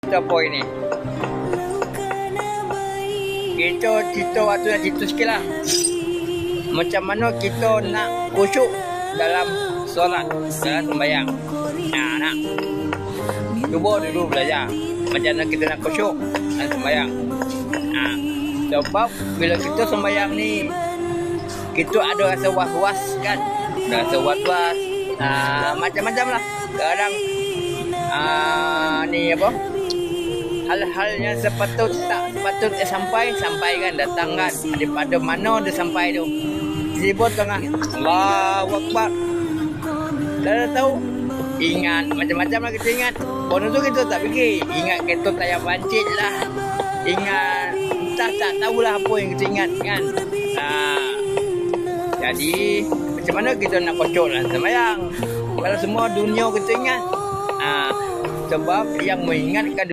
Kita apa ini? Kita cerita waktu nak cerita sikit lah. Macam mana kita nak khusyuk dalam solat, dalam sembahyang. Nak cuba dulu belajar macam mana kita nak khusyuk dalam sembahyang. Sebab bila kita sembahyang ni, kita ada rasa was-was kan. Rasa was-was, macam-macam lah. Kadang ni apa, hal-hal yang sepatutnya sampaikan, datangkan daripada mana dia sampai tu. Tiba tengah Allahu Akbar, dah tahu, ingat macam-macam lah kita ingat. Bonus tu kita tak fikir, ingat kereta tayar pancit lah, ingat tak tahulah apa yang kita ingat kan. Jadi macam mana kita nak khusyuk dalam sembahyang kalau semua dunia kita ingat? Sebab yang mengingatkan